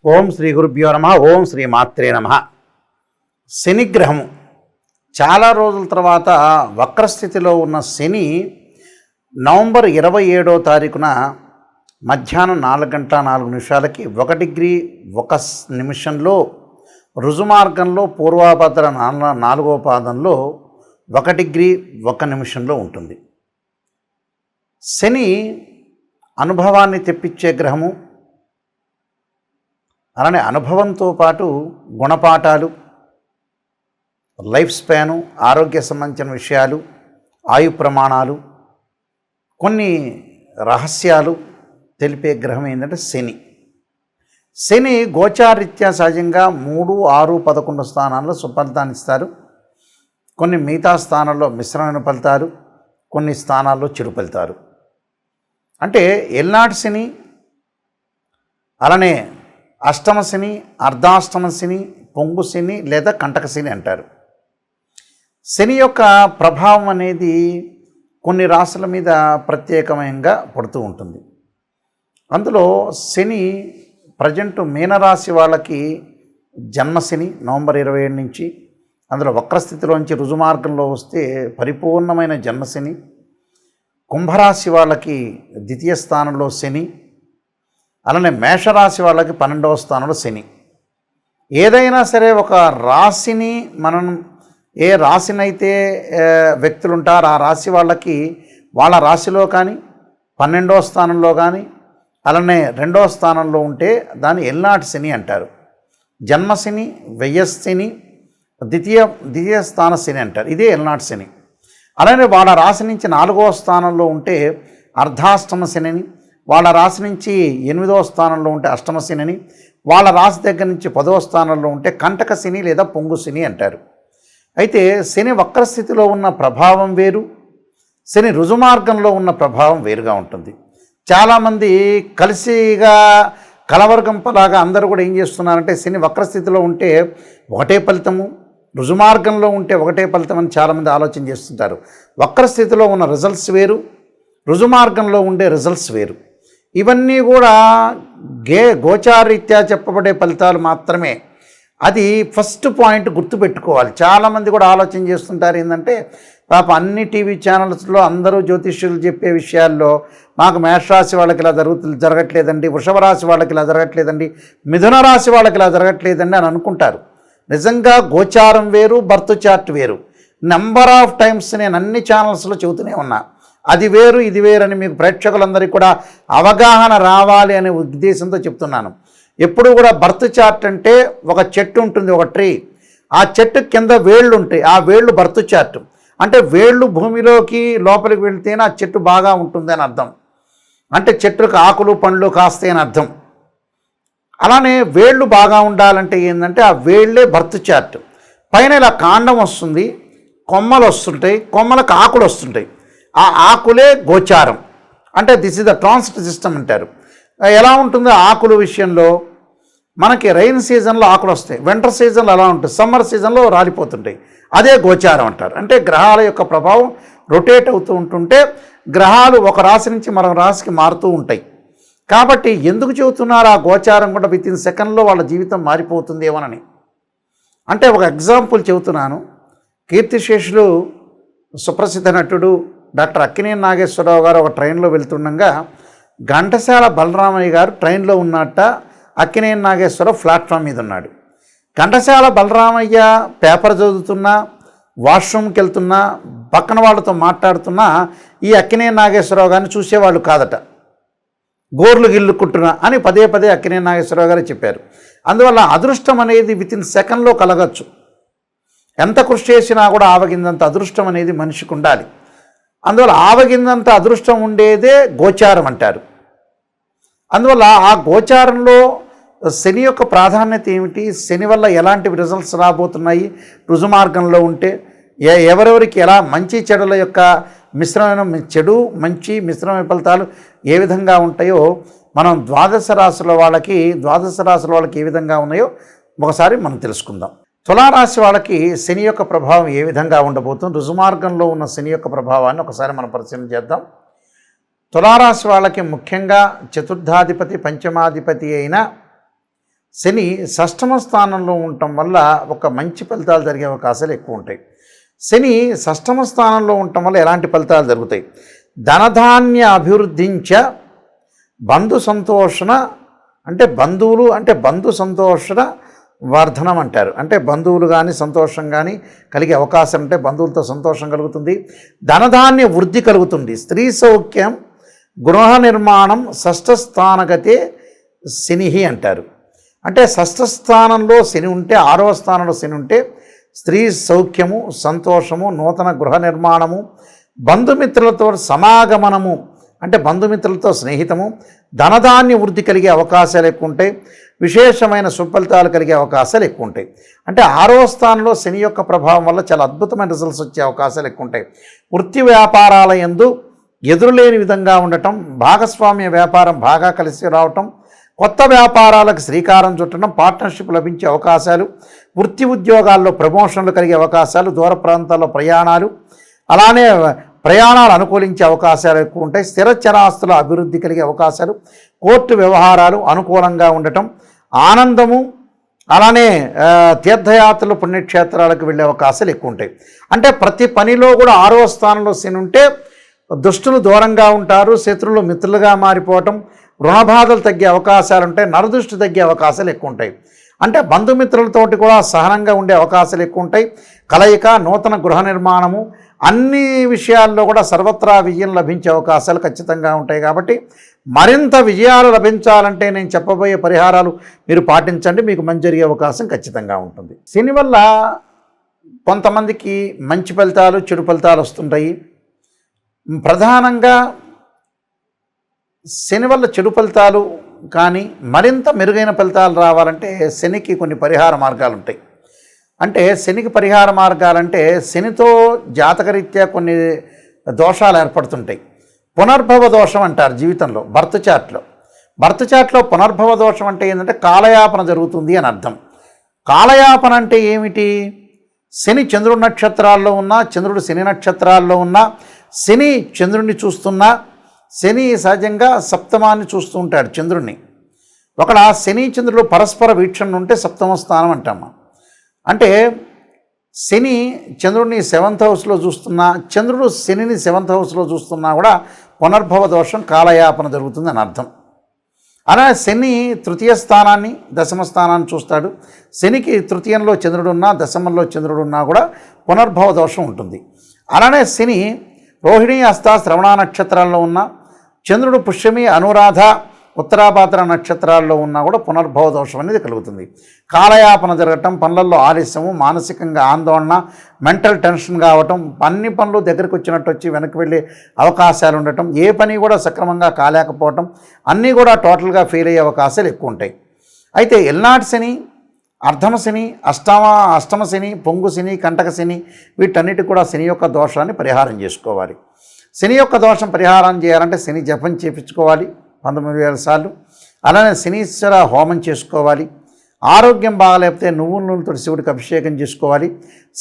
ఓం శ్రీ గురుభ్యో నమః. ఓం శ్రీ మాత్రే నమః. శనిగ్రహము చాలా రోజుల తర్వాత వక్రస్థితిలో ఉన్న శని నవంబర్ 27వ తారీఖున మధ్యాహ్నం 4:04 1 డిగ్రీ 1 నిమిషంలో రుజుమార్గంలో పూర్వాభద్ర 4వ పాదంలో 1 డిగ్రీ 1 నిమిషంలో ఉంటుంది. శని అనుభవాన్ని తెప్పించే గ్రహము. అలానే అనుభవంతో పాటు గుణపాఠాలు, లైఫ్ స్పాను, ఆరోగ్య సంబంధించిన విషయాలు, ఆయు ప్రమాణాలు, కొన్ని రహస్యాలు తెలిపే గ్రహం ఏంటంటే శని. శని గోచారీత్యా సహజంగా 3, 6, 11 స్థానాల్లో సుఫలితాన్ని ఇస్తారు. కొన్ని మిగతా స్థానాల్లో మిశ్రమైన ఫలితాలు, కొన్ని స్థానాల్లో చెడు ఫలితాలు. అంటే ఎల్నాటి శని, అలానే అష్టమ శని, అర్ధాష్టమ శని, పొంగు శని లేదా కంటక శని అంటారు. శని యొక్క ప్రభావం అనేది కొన్ని రాశుల మీద ప్రత్యేకంగా పడుతూ ఉంటుంది. అందులో శని ప్రజెంట్ మీనరాశి వాళ్ళకి జన్మశని నవంబర్ 27 నుంచి, అందులో వక్రస్థితిలోంచి రుజుమార్గంలో వస్తే పరిపూర్ణమైన జన్మశని. కుంభరాశి వాళ్ళకి ద్వితీయ స్థానంలో శని, అలానే మేషరాశి వాళ్ళకి 12వ స్థానంలో శని. ఏదైనా సరే ఒక రాశిని మనం ఏ రాశినైతే వ్యక్తులు ఉంటారో ఆ రాశి వాళ్ళకి వాళ్ళ రాశిలో కానీ 12వ స్థానంలో కానీ అలానే 2వ స్థానంలో ఉంటే దాన్ని ఎల్నాటి శని అంటారు. జన్మశని, వ్యయశని, ద్వితీయ స్థాన శని అంటారు. ఇదే ఎల్నాటి శని. అలానే వాళ్ళ రాశి నుంచి 4వ స్థానంలో ఉంటే అర్ధాష్టమ శనిని, వాళ్ళ రాశి నుంచి 8వ స్థానంలో ఉంటే అష్టమ శనిని, వాళ్ళ రాశి దగ్గర నుంచి 10వ స్థానంలో ఉంటే కంటక శని లేదా పొంగు శని అంటారు. అయితే శని వక్రస్థితిలో ఉన్న ప్రభావం వేరు, శని రుజుమార్గంలో ఉన్న ప్రభావం వేరుగా ఉంటుంది. చాలామంది కలిసిగా కలవర్గంపలాగా అందరూ కూడా ఏం చేస్తున్నారంటే శని వక్రస్థితిలో ఉంటే ఒకటే ఫలితము, రుజుమార్గంలో ఉంటే ఒకటే ఫలితం అని చాలామంది ఆలోచన చేస్తుంటారు. వక్రస్థితిలో ఉన్న రిజల్ట్స్ వేరు, రుజుమార్గంలో ఉండే రిజల్ట్స్ వేరు. ఇవన్నీ కూడా గోచారీత్యా చెప్పబడే ఫలితాలు మాత్రమే. అది ఫస్ట్ పాయింట్ గుర్తుపెట్టుకోవాలి. చాలామంది కూడా ఆలోచన చేస్తుంటారు ఏంటంటే అన్ని టీవీ ఛానల్స్లో అందరూ జ్యోతిష్యులు చెప్పే విషయాల్లో మాకు మేషరాశి వాళ్ళకి ఇలా జరగట్లేదండి, వృషభ రాశి వాళ్ళకి ఇలా జరగట్లేదండి, మిథున రాశి వాళ్ళకి ఇలా జరగట్లేదండి అని అనుకుంటారు. నిజంగా గోచారం వేరు, బర్త్ చార్ట్ వేరు. నెంబర్ ఆఫ్ టైమ్స్ నేను అన్ని ఛానల్స్లో చెబుతూనే ఉన్నా. అది వేరు, ఇది వేరు అని మీకు ప్రేక్షకులందరికీ కూడా అవగాహన రావాలి అనే ఉద్దేశంతో చెప్తున్నాను. ఎప్పుడు కూడా బర్త్ చార్ట్ అంటే ఒక చెట్టు ఉంటుంది, ఒక ట్రీ. ఆ చెట్టు కింద వేళ్ళు ఉంటాయి, ఆ వేళ్ళు బర్త్ చార్ట్. అంటే వేళ్ళు భూమిలోకి లోపలికి వెళ్తేనే ఆ చెట్టు బాగా ఉంటుంది అని అర్థం. అంటే చెట్టుకు ఆకులు పండ్లు కాస్తాయి అని అర్థం. అలానే వేళ్ళు బాగా ఉండాలంటే ఏంటంటే ఆ వేళ్ళే బర్త్ చార్ట్. పైన ఇలా కాండం వస్తుంది, కొమ్మలు వస్తుంటాయి, కొమ్మలకు ఆకులు వస్తుంటాయి. ఆ ఆకులే గోచారం. అంటే this is the transit system అంటారు. ఎలా ఉంటుందో ఆకుల విషయంలో మనకి రైన్ సీజన్లో ఆకులు వస్తాయి, వింటర్ సీజన్లో అలా ఉంటుంది, సమ్మర్ సీజన్లో రాలిపోతుంటాయి. అదే గోచారం అంటారు. అంటే గ్రహాల యొక్క ప్రభావం రొటేట్ అవుతూ ఉంటుంటే గ్రహాలు ఒక రాశి నుంచి మరొక రాశికి మారుతూ ఉంటాయి. కాబట్టి ఎందుకు చెబుతున్నారు ఆ గోచారం కూడా వితిన్ సెకండ్లో వాళ్ళ జీవితం మారిపోతుందేమోనని. అంటే ఒక ఎగ్జాంపుల్ చెబుతున్నాను. కీర్తిశేషులు సుప్రసిద్ధ నటుడు డాక్టర్ అక్కినేని నాగేశ్వరరావు గారు ఒక ట్రైన్లో వెళ్తుండగా ఘంటసాల బలరామయ్య గారు ట్రైన్లో ఉన్నట్ట, అక్కినేని నాగేశ్వరరావు ప్లాట్ఫామ్ మీద ఉన్నాడు. ఘంటసాల బలరామయ్య పేపర్ చదువుతున్నా, వాష్రూమ్కి వెళ్తున్నా, పక్కన వాళ్ళతో మాట్లాడుతున్నా ఈ అక్కినేని నాగేశ్వరరావు గారిని చూసేవాళ్ళు కాదట. గోర్లు గిల్లుకుంటున్నా అని పదే పదే అక్కినేని నాగేశ్వరరావు గారు చెప్పారు. అందువల్ల అదృష్టం అనేది వితిన్ సెకండ్లో కలగచ్చు. ఎంత కృషి చేసినా కూడా ఆవగిందంత అదృష్టం అనేది మనిషికి ఉండాలి. అందువల్ల ఆవగిందంత అదృష్టం ఉండేదే గోచారం అంటారు. అందువల్ల ఆ గోచారంలో శని యొక్క ప్రాధాన్యత ఏమిటి, శని వల్ల ఎలాంటి రిజల్ట్స్ రాబోతున్నాయి, రుజుమార్గంలో ఉంటే ఎవరెవరికి ఎలా మంచి చెడుల యొక్క మిశ్రమైన చెడు మంచి మిశ్రమైన ఫలితాలు ఏ విధంగా ఉంటాయో మనం ద్వాదశ రాశుల వాళ్ళకి ఏ విధంగా ఉన్నాయో ఒకసారి మనం తెలుసుకుందాం. తులారాశి వాళ్ళకి శని యొక్క ప్రభావం ఏ విధంగా ఉండబోతుంది, రుజుమార్గంలో ఉన్న శని యొక్క ప్రభావాన్ని ఒకసారి మనం పరిశీలన చేద్దాం. తులారాశి వాళ్ళకి ముఖ్యంగా చతుర్థాధిపతి పంచమాధిపతి అయిన శని షష్టమ స్థానంలో ఉండటం వల్ల ఒక మంచి ఫలితాలు జరిగే అవకాశాలు ఎక్కువ ఉంటాయి. శని షష్టమ స్థానంలో ఉండటం వల్ల ఎలాంటి ఫలితాలు జరుగుతాయి? ధనధాన్య అభివృద్ధించ బంధు సంతోషణ, అంటే బంధువులు అంటే బంధు సంతోషణ వర్ధనం అంటారు. అంటే బంధువులు కానీ సంతోషం కానీ కలిగే అవకాశం ఉంటే బంధువులతో సంతోషం కలుగుతుంది. ధనధాన్య వృద్ధి కలుగుతుంది. స్త్రీ సౌఖ్యం, గృహ నిర్మాణం, షష్ఠస్థానగతే శనిహి అంటారు. అంటే షష్ఠస్థానంలో శని ఉంటే, 6వ స్థానంలో శని ఉంటే స్త్రీ సౌఖ్యము, సంతోషము, నూతన గృహ నిర్మాణము, బంధుమిత్రులతో సమాగమనము, అంటే బంధుమిత్రులతో స్నేహితము, ధనధాన్య వృద్ధి కలిగే అవకాశాలు ఎక్కువ ఉంటాయి. విశేషమైన సుఫలితాలు కలిగే అవకాశాలు ఎక్కువ ఉంటాయి. అంటే 6వ స్థానంలో శని యొక్క ప్రభావం వల్ల చాలా అద్భుతమైన రిజల్ట్స్ వచ్చే అవకాశాలు ఎక్కువ ఉంటాయి. వృత్తి వ్యాపారాల యందు ఎదురులేని విధంగా ఉండటం, భాగస్వామ్య వ్యాపారం బాగా కలిసి రావటం, కొత్త వ్యాపారాలకు శ్రీకారం చుట్టడం, పార్ట్నర్షిప్ లభించే అవకాశాలు, వృత్తి ఉద్యోగాల్లో ప్రమోషన్లు కలిగే అవకాశాలు, దూర ప్రాంతాల్లో ప్రయాణాలు, అలానే ప్రయాణాలు అనుకూలించే అవకాశాలు ఎక్కువ ఉంటాయి. స్థిర చరాస్తుల అభివృద్ధి కలిగే అవకాశాలు, కోర్టు వ్యవహారాలు అనుకూలంగా ఉండటం, ఆనందము, అలానే తీర్థయాత్రలు, పుణ్యక్షేత్రాలకు వెళ్ళే అవకాశాలు ఎక్కువ ఉంటాయి. అంటే ప్రతి పనిలో కూడా 6వ స్థానంలో శని ఉంటే దుష్టులు దూరంగా ఉంటారు, శత్రువులు మిత్రులుగా మారిపోవటం, రుణబాధలు తగ్గే అవకాశాలు ఉంటాయి, నరదృష్టి తగ్గే అవకాశాలు ఎక్కువ ఉంటాయి. అంటే బంధుమిత్రులతోటి కూడా సహనంగా ఉండే అవకాశాలు ఎక్కువ ఉంటాయి. కలయిక, నూతన గృహ నిర్మాణము, అన్ని విషయాల్లో కూడా సర్వత్రా విజయం లభించే అవకాశాలు ఖచ్చితంగా ఉంటాయి. కాబట్టి మరింత విజయాలు లభించాలంటే నేను చెప్పబోయే పరిహారాలు మీరు పాటించండి, మీకు మంచి జరిగే అవకాశం ఖచ్చితంగా ఉంటుంది. శని వల్ల కొంతమందికి మంచి ఫలితాలు, చెడు ఫలితాలు వస్తుంటాయి. ప్రధానంగా శని వల్ల చెడు ఫలితాలు కానీ మరింత మెరుగైన ఫలితాలు రావాలంటే శనికి కొన్ని పరిహార మార్గాలు ఉంటాయి. అంటే శనికి పరిహార మార్గాలంటే శనితో జాతకరీత్యా కొన్ని దోషాలు ఏర్పడుతుంటాయి. పునర్భవ దోషం అంటారు జీవితంలో, బర్త్ చార్ట్లో పునర్భవ దోషం అంటే ఏంటంటే కాలయాపన జరుగుతుంది అని అర్థం. కాలయాపన అంటే ఏమిటి? శని చంద్రుడి నక్షత్రాల్లో ఉన్నా, చంద్రుడు శని నక్షత్రాల్లో ఉన్నా, శని చంద్రుడిని చూస్తున్నా, శని సహజంగా సప్తమాన్ని చూస్తూ ఉంటాడు చంద్రుడిని. ఒకడ శని చంద్రుడు పరస్పర వీక్షణ ఉంటే సప్తమ స్థానం అంటాము. అంటే శని చంద్రుడిని 7th హౌస్లో చూస్తున్నా, చంద్రుడు శనిని 7th హౌస్లో చూస్తున్నా కూడా పునర్భవ దోషం, కాలయాపన జరుగుతుందని అర్థం. అలానే శని తృతీయ స్థానాన్ని, దశమ స్థానాన్ని చూస్తాడు. శనికి తృతీయంలో చంద్రుడు ఉన్నా, దశమంలో చంద్రుడు ఉన్నా కూడా పునర్భవ దోషం ఉంటుంది. అలానే శని రోహిణి, హస్త, శ్రవణ నక్షత్రాల్లో ఉన్న, చంద్రుడు పుష్యమి, అనురాధ, ఉత్తరాభాద్ర నక్షత్రాల్లో ఉన్నా కూడా పునర్భవ దోషం అనేది కలుగుతుంది. కాలయాపన జరగటం, పనులలో ఆలస్యము, మానసికంగా ఆందోళన, మెంటల్ టెన్షన్ కావటం, అన్ని పనులు దగ్గరికి వచ్చినట్టు వచ్చి వెనక్కి వెళ్ళే అవకాశాలు ఉండటం, ఏ పని కూడా సక్రమంగా కాలేకపోవటం, అన్నీ కూడా టోటల్గా ఫెయిల్ అయ్యే అవకాశాలు ఎక్కువ ఉంటాయి. అయితే ఎల్నాటి శని, అర్ధమ శని, అష్టమ శని, పొంగు శని, కంటక శని, వీటన్నిటి కూడా శని యొక్క దోషాన్ని పరిహారం చేసుకోవాలి. శని యొక్క దోషం పరిహారం చేయాలంటే శని జపం చేయించుకోవాలి 19,000 సార్లు. అలానే శనీశ్వర హోమం చేసుకోవాలి. ఆరోగ్యం బాగాలేకపోతే నువ్వుల నూనెతో శివుడికి అభిషేకం చేసుకోవాలి.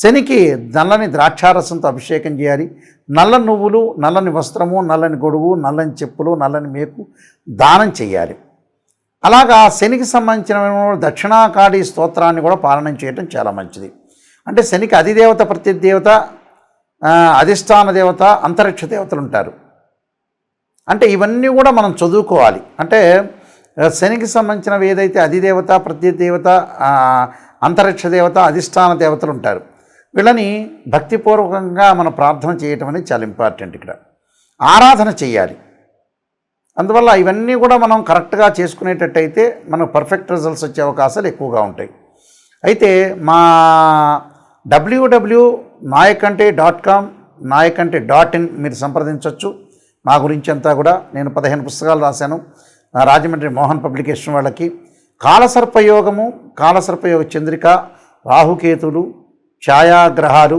శనికి నల్లని ద్రాక్షారసంతో అభిషేకం చేయాలి. నల్ల నువ్వులు, నల్లని వస్త్రము, నల్లని గొడుగు, నల్లని చెప్పులు, నల్లని మేకు దానం చేయాలి. అలాగా శనికి సంబంధించిన దక్షిణాకాళి స్తోత్రాన్ని కూడా పాలన చేయడం చాలా మంచిది. అంటే శనికి అధిదేవత, ప్రతిదేవత, అధిష్టాన దేవత, అంతరిక్ష దేవతలు ఉంటారు. అంటే ఇవన్నీ కూడా మనం చదువుకోవాలి. అంటే శనికి సంబంధించినవి ఏదైతే అధిదేవత, ప్రతిదేవత, అంతరిక్ష దేవత, అధిష్టాన దేవతలు ఉంటారు, వీళ్ళని భక్తిపూర్వకంగా మనం ప్రార్థన చేయటం అనేది చాలా ఇంపార్టెంట్. ఇక్కడ ఆరాధన చేయాలి. అందువల్ల ఇవన్నీ కూడా మనం కరెక్ట్గా చేసుకునేటట్టయితే మనకు పర్ఫెక్ట్ రిజల్ట్స్ వచ్చే అవకాశాలు ఎక్కువగా ఉంటాయి. అయితే మా www.nayakanti.com, nayakanti.in మీరు సంప్రదించవచ్చు. మా గురించి అంతా కూడా నేను 15 పుస్తకాలు రాశాను రాజమండ్రి మోహన్ పబ్లికేషన్ వాళ్ళకి. కాలసర్పయోగము, కాలసర్పయోగ చంద్రిక, రాహుకేతులు, ఛాయాగ్రహాలు,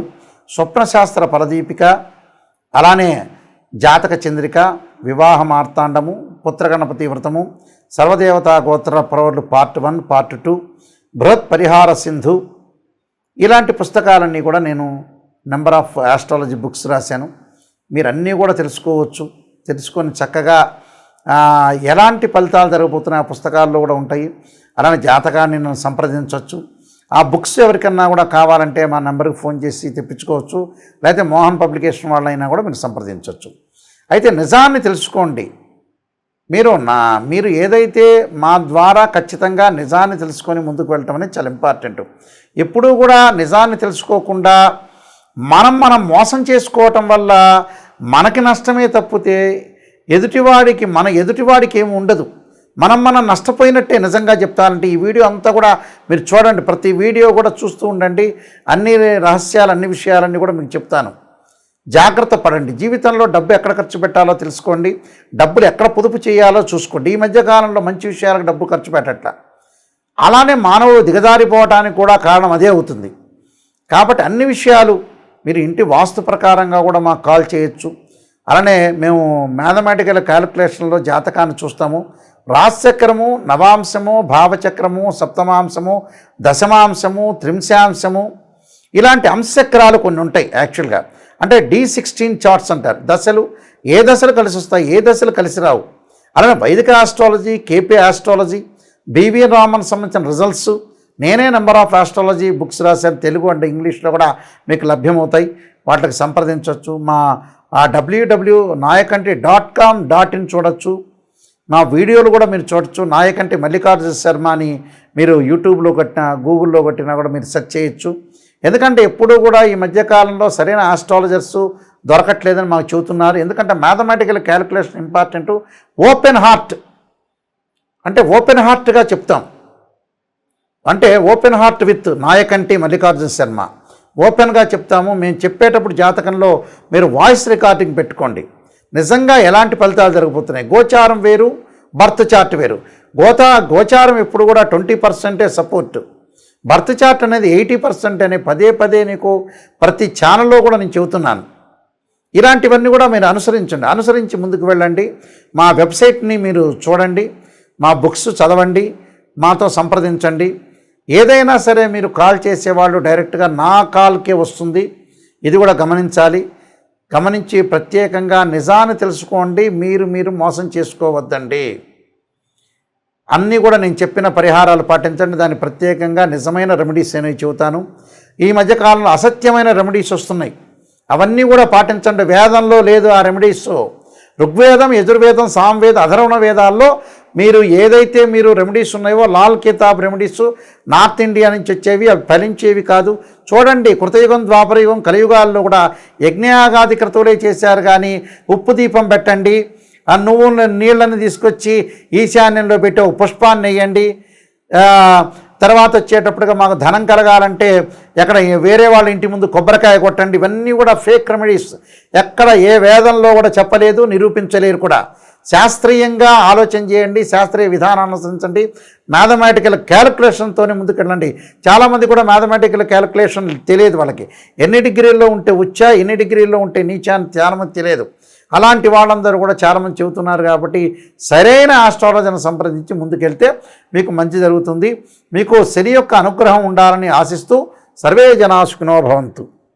స్వప్నశాస్త్ర ఫలదీపిక, అలానే జాతక చంద్రిక, వివాహ మార్తాండము, పుత్రగణపతి వ్రతము, సర్వదేవతా గోత్ర ప్రవర్లు పార్ట్ 1, పార్ట్ 2, బృహత్ పరిహార సింధు, ఇలాంటి పుస్తకాలన్నీ కూడా నేను నెంబర్ ఆఫ్ ఆస్ట్రాలజీ బుక్స్ రాశాను. మీరు అన్నీ కూడా తెలుసుకోవచ్చు. తెలుసుకొని చక్కగా ఎలాంటి ఫలితాలు జరగబోతున్నాయి ఆ పుస్తకాల్లో కూడా ఉంటాయి. అలానే జాతకాన్ని నన్ను సంప్రదించవచ్చు. ఆ బుక్స్ ఎవరికన్నా కూడా కావాలంటే మా నెంబర్కి ఫోన్ చేసి తెప్పించుకోవచ్చు. లేకపోతే మోహన్ పబ్లికేషన్ వాళ్ళైనా కూడా మీరు సంప్రదించవచ్చు. అయితే నిజాన్ని తెలుసుకోండి. మీరు ఏదైతే మా ద్వారా ఖచ్చితంగా నిజాన్ని తెలుసుకొని ముందుకు వెళ్ళటం అనేది చాలా ఇంపార్టెంట్. ఎప్పుడూ కూడా నిజాన్ని తెలుసుకోకుండా మనం మోసం చేసుకోవటం వల్ల మనకి నష్టమే తప్పితే ఎదుటివాడికి ఏమి ఉండదు. మనం నష్టపోయినట్టే. నిజంగా చెప్తానంటే ఈ వీడియో అంతా కూడా మీరు చూడండి, ప్రతి వీడియో కూడా చూస్తూ ఉండండి. అన్ని రహస్యాలు, అన్ని విషయాలన్నీ కూడా మీకు చెప్తాను. జాగ్రత్త పడండి. జీవితంలో డబ్బు ఎక్కడ ఖర్చు పెట్టాలో తెలుసుకోండి. డబ్బులు ఎక్కడ పొదుపు చేయాలో చూసుకోండి. ఈ మధ్యకాలంలో మంచి విషయాలకు డబ్బు ఖర్చు పెట్టట్ల. అలానే మానవుడు దిగజారిపోవడానికి కూడా కారణం అదే అవుతుంది. కాబట్టి అన్ని విషయాలు మీరు ఇంటి వాస్తు ప్రకారంగా కూడా మాకు కాల్ చేయొచ్చు. అలానే మేము మ్యాథమెటికల్ క్యాలిక్యులేషన్లో జాతకాన్ని చూస్తాము. రాశిచక్రము, నవాంశము, భావచక్రము, సప్తమాంశము, దశమాంశము, త్రింశాంశము, ఇలాంటి అంశచక్రాలు కొన్ని ఉంటాయి. యాక్చువల్గా అంటే D16 చార్ట్స్ అంటారు. దశలు, ఏ దశలు కలిసి వస్తాయి, ఏ దశలు కలిసి రావు. అలానే వైదిక astrology, KP astrology, BV Raman సంబంధించిన రిజల్ట్స్, నేనే నెంబర్ ఆఫ్ ఆస్ట్రాలజీ బుక్స్ రాశాను. తెలుగు అండ్ ఇంగ్లీష్లో కూడా మీకు లభ్యమవుతాయి. వాటికి సంప్రదించవచ్చు. మా www.nayakanti.com.in చూడొచ్చు. మా వీడియోలు కూడా మీరు చూడొచ్చు. నాయకంటి మల్లికార్జున శర్మ అని మీరు యూట్యూబ్లో కొట్టినా, గూగుల్లో కొట్టినా కూడా మీరు సెర్చ్ చేయొచ్చు. ఎందుకంటే ఎప్పుడూ కూడా ఈ మధ్యకాలంలో సరైన ఆస్ట్రాలజర్స్ దొరకట్లేదని మాకు చెబుతున్నారు. ఎందుకంటే mathematical calculation important. Open heart అంటే ఓపెన్ హార్ట్గా చెప్తాం. అంటే open heart with Nayakanti Mallikarjuna Sharma ఓపెన్గా చెప్తాము. మేము చెప్పేటప్పుడు జాతకంలో మీరు వాయిస్ రికార్డింగ్ పెట్టుకోండి. నిజంగా ఎలాంటి ఫలితాలు జరగబోతున్నాయి. గోచారం వేరు, బర్త్ చార్ట్ వేరు. గోచారం ఎప్పుడు కూడా 20% సపోర్ట్. బర్త్ చార్ట్ అనేది 80% అని పదే నీకు ప్రతి ఛానల్లో కూడా నేను చెబుతున్నాను. ఇలాంటివన్నీ కూడా మీరు అనుసరించి ముందుకు వెళ్ళండి. మా వెబ్సైట్ని మీరు చూడండి, మా బుక్స్ చదవండి, మాతో సంప్రదించండి. ఏదైనా సరే మీరు కాల్ చేసేవాళ్ళు డైరెక్ట్గా నా కాల్కే వస్తుంది. ఇది కూడా గమనించి ప్రత్యేకంగా నిజాన్ని తెలుసుకోండి. మీరు మోసం చేసుకోవద్దండి. అన్నీ కూడా నేను చెప్పిన పరిహారాలు పాటించండి. దాన్ని ప్రత్యేకంగా నిజమైన రెమెడీస్ అనేవి చెబుతాను. ఈ మధ్యకాలంలో అసత్యమైన రెమెడీస్ వస్తున్నాయి, అవన్నీ కూడా పాటించండి. వేదంలో లేదు ఆ రెమెడీస్. ఋగ్వేదం, యజుర్వేదం, సామవేద, అధర్వణ వేదాల్లో ఏదైతే రెమెడీస్ ఉన్నాయో లాల్ కితాబ్ రెమెడీస్ నార్త్ ఇండియా నుంచి వచ్చేవి, అవి ఫలించేవి కాదు. చూడండి, కృతయుగం, ద్వాపరయుగం, కలియుగాల్లో కూడా యజ్ఞయాగాది క్రతువులే చేశారు. కానీ ఉప్పు దీపం పెట్టండి, ఆ నువ్వుల నీళ్ళని తీసుకొచ్చి ఈశాన్యంలో పెట్టి ఒక పుష్పాన్ని వేయండి, తర్వాత వచ్చేటప్పటిగా మాకు ధనం కలగాలంటే ఎక్కడ వేరే వాళ్ళ ఇంటి ముందు కొబ్బరికాయ కొట్టండి. ఇవన్నీ కూడా ఫేక్ రెమెడీస్. ఎక్కడ ఏ వేదంలో కూడా చెప్పలేదు, నిరూపించలేరు కూడా. శాస్త్రీయంగా ఆలోచన చేయండి, శాస్త్రీయ విధానాన్ని అనుసరించండి. మ్యాథమెటికల్ క్యాలిక్యులేషన్తోనే ముందుకెళ్ళండి. చాలామంది కూడా మ్యాథమెటికల్ క్యాలిక్యులేషన్ తెలియదు. వాళ్ళకి ఎన్ని డిగ్రీల్లో ఉంటే ఉచ్చ, ఎన్ని డిగ్రీల్లో ఉంటే నీచా అని చాలామంది తెలియదు. అలాంటి వాళ్ళందరూ కూడా చాలామంది చెబుతున్నారు. కాబట్టి సరైన ఆస్ట్రాలజీని సంప్రదించి ముందుకెళ్తే మీకు మంచి జరుగుతుంది. మీకు శని యొక్క అనుగ్రహం ఉండాలని ఆశిస్తూ సర్వే జనా సుఖినో భవంతు.